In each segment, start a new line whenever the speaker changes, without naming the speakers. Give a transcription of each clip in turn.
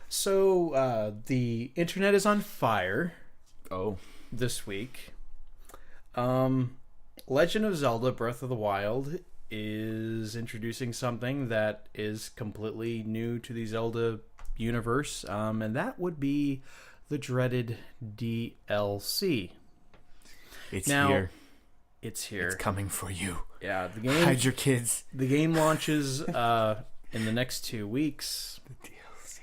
So, the internet is on fire.
Oh.
This week. Legend of Zelda Breath of the Wild is introducing something that is completely new to the Zelda universe, and that would be the dreaded DLC.
It's here.
It's here.
It's coming for you.
Yeah, the game.
Hide your kids.
The game launches in the next 2 weeks.
The DLC.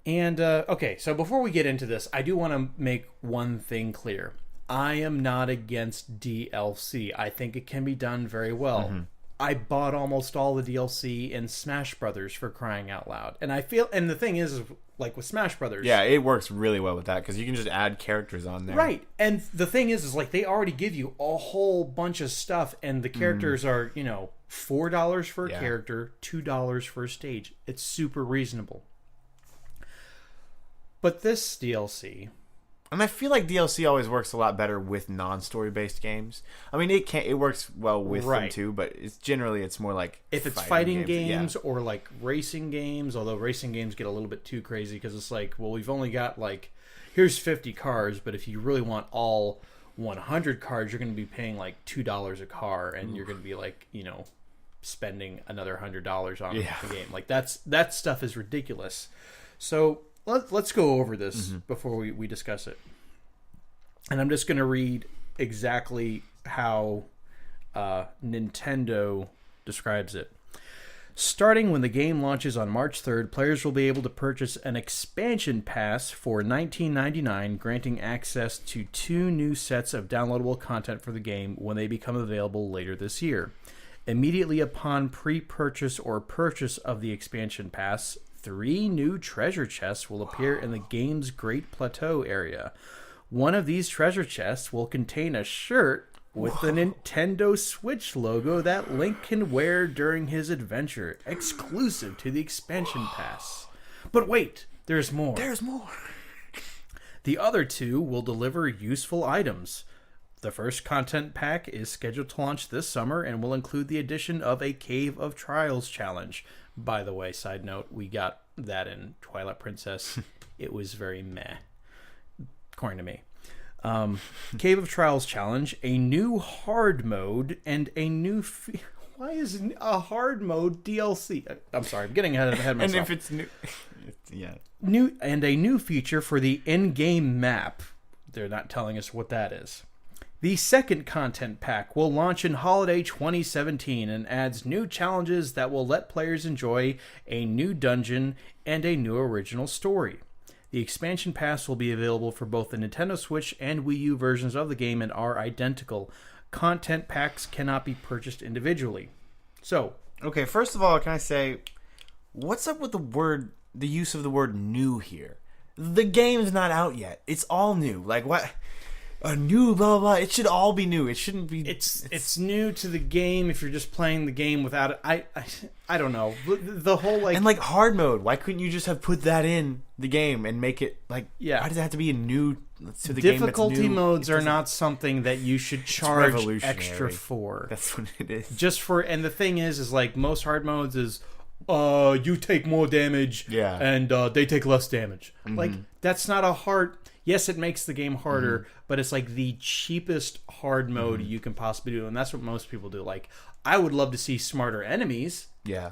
And, okay, so before we get into this, I do want to make one thing clear. I am not against DLC. I think it can be done very well. Mm-hmm. I bought almost all the DLC in Smash Brothers, for crying out loud. And I feel, and the thing is like with Smash Brothers.
Yeah, it works really well with that because you can just add characters on there.
Right. And the thing is like they already give you a whole bunch of stuff and the characters are, $4 for a character, $2 for a stage. It's super reasonable. But this DLC...
And I feel like DLC always works a lot better with non-story based games. I mean, it works well with them too, but it's more like
if it's fighting games or like racing games. Although racing games get a little bit too crazy because it's like, well, we've only got like here's 50 cars, but if you really want all 100 cars, you're going to be paying like $2 a car, and you're going to be like spending another $100 on the game. Like that stuff is ridiculous. So. Let's go over this before we discuss it. And I'm just going to read exactly how Nintendo describes it. Starting when the game launches on March 3rd, players will be able to purchase an expansion pass for $19.99, granting access to 2 new sets of downloadable content for the game when they become available later this year. Immediately upon pre-purchase or purchase of the expansion pass, 3 new treasure chests will appear in the game's Great Plateau area. One of these treasure chests will contain a shirt with the Nintendo Switch logo that Link can wear during his adventure, exclusive to the expansion pass. But wait, there's more.
There's more.
The other 2 will deliver useful items. The first content pack is scheduled to launch this summer and will include the addition of a Cave of Trials challenge. By the way, side note, we got that in Twilight Princess. It was very meh, according to me. Cave of Trials challenge, a new hard mode, and a new... Why is a hard mode DLC? I'm sorry, I'm getting ahead of myself.
And if it's new...
New and a new feature for the in-game map. They're not telling us what that is. The second content pack will launch in holiday 2017 and adds new challenges that will let players enjoy a new dungeon and a new original story. The expansion pass will be available for both the Nintendo Switch and Wii U versions of the game and are identical. Content packs cannot be purchased individually. So,
okay, first of all, can I say, what's up with the use of the word new here? The game's not out yet. It's all new. Like, what... A new blah, blah, blah. It should all be new. It shouldn't be...
It's new to the game if you're just playing the game without it. I don't know. The whole, like...
And, like, hard mode. Why couldn't you just have put that in the game and make it, like...
Yeah.
Why does it have to be a new... to the game that's new?
Difficulty modes are not something that you should charge extra for.
That's what it is.
Just for... And the thing is like, most hard modes is... you take more damage.
Yeah.
And they take less damage. Mm-hmm. Like, that's not a hard... Yes, it makes the game harder, but it's like the cheapest hard mode you can possibly do, and that's what most people do. Like, I would love to see smarter enemies.
Yeah.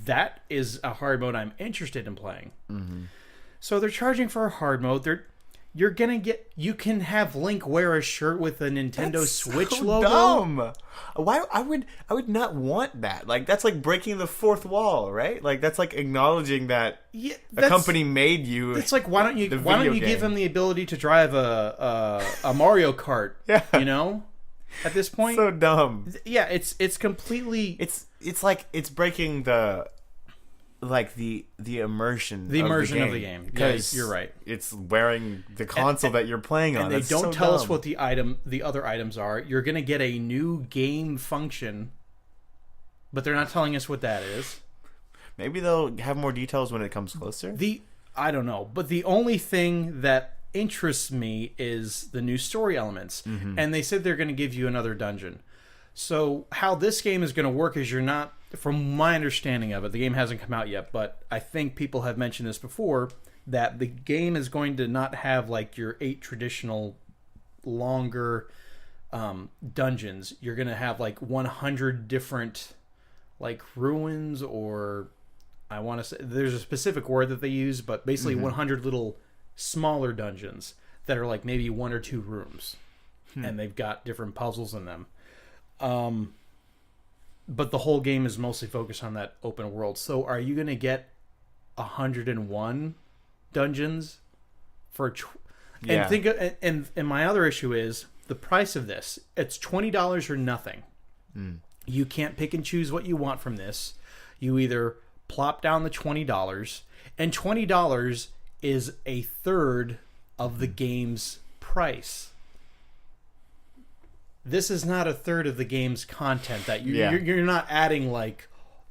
That is a hard mode I'm interested in playing. Mm-hmm. So they're charging for a hard mode. You can have Link wear a shirt with a Nintendo Switch logo.
Dumb. Why I would not want that. Like, that's like breaking the fourth wall, right? Like, that's like acknowledging that a company made you.
It's like, why don't you give him the ability to drive a Mario Kart?
Yeah.
At this point,
so dumb.
Yeah, it's completely.
It's like it's breaking the immersion of the game.
Because you're right.
It's wearing the console that you're playing on.
And they don't tell us what the other items are. You're going to get a new game function, but they're not telling us what that is.
Maybe they'll have more details when it comes closer.
I don't know. But the only thing that interests me is the new story elements. Mm-hmm. And they said they're going to give you another dungeon. So how this game is going to work is you're not from my understanding of it, the game hasn't come out yet, but I think people have mentioned this before, that the game is going to not have like your 8 traditional longer dungeons. You're going to have like 100 different like ruins, or I want to say there's a specific word that they use, but basically 100 little smaller dungeons that are like maybe 1 or 2 rooms, and they've got different puzzles in them. But the whole game is mostly focused on that open world. So are you going to get 101 dungeons for and think and my other issue is the price of this. It's $20 or nothing. You can't pick and choose what you want from this. You either plop down the $20, and $20 is a third of the game's price. This is not a third of the game's content. That you're not adding like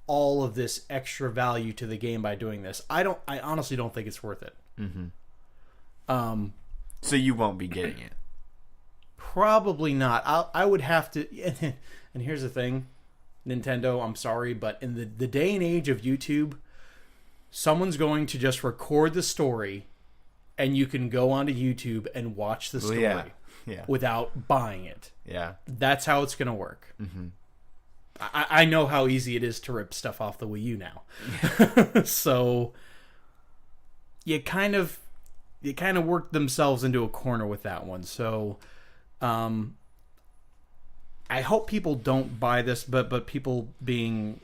all of this extra value to the game by doing this. I honestly don't think it's worth it.
So you won't be getting it.
Probably not. I would have to. And here's the thing, Nintendo, I'm sorry, but in the day and age of YouTube, someone's going to just record the story, and you can go onto YouTube and watch the story without buying it. Yeah, that's how it's going to work. I know how easy it is to rip stuff off the Wii U now. So you kind of worked themselves into a corner with that one. So I hope people don't buy this, but people being,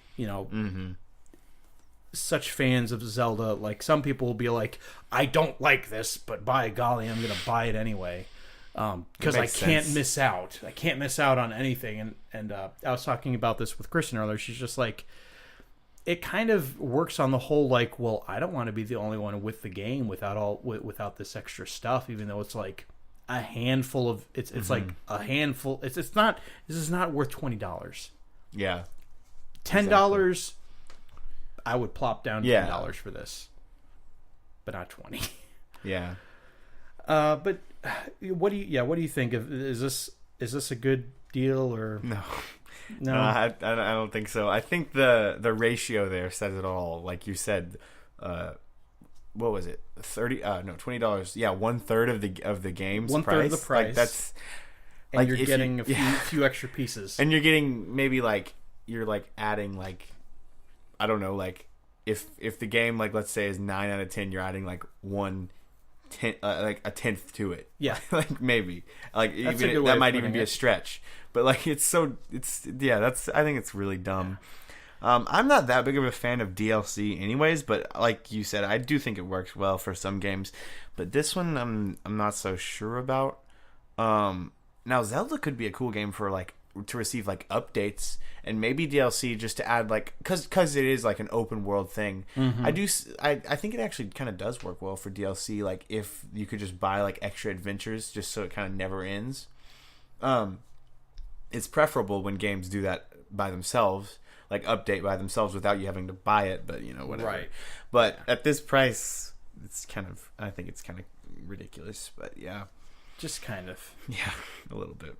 such fans of Zelda, like some people will be like, I don't like this, but by golly, I'm going to buy it anyway. Because I can't miss out. I can't miss out on anything. And I was talking about this with Kristen earlier. She's just like, it kind of works on the whole, like, well, I don't want to be the only one with the game without this extra stuff, even though it's like a handful of it's like a handful. It's not. This is not worth $20. Yeah, $10. Exactly. I would plop down $10 for this, but not 20. Yeah. But what do you think of? Is this a good deal or no?
I don't think so. I think the ratio there says it all. Like you said, what was it? $20. Yeah, 1/3 of the game's price. 1/3 of the price. Like that's.
And like you're getting a few extra pieces.
And you're getting maybe like you're like adding like, I don't know, like if the game, like let's say is 9 out of 10, you're adding like 1/10, like a 10th to it. Yeah, like maybe like even that might even be a stretch. But like I think it's really dumb. I'm not that big of a fan of DLC anyways, but like you said, I do think it works well for some games. But this one I'm not so sure about. Now Zelda could be a cool game for like to receive like updates and maybe DLC just to add like because it is like an open world thing. I think it actually kind of does work well for DLC, like if you could just buy like extra adventures just so it kind of never ends. It's preferable when games do that by themselves, like update by themselves without you having to buy it, but whatever. Right. But at this price, I think it's kind of ridiculous, but yeah.
Just kind of.
Yeah, a little bit.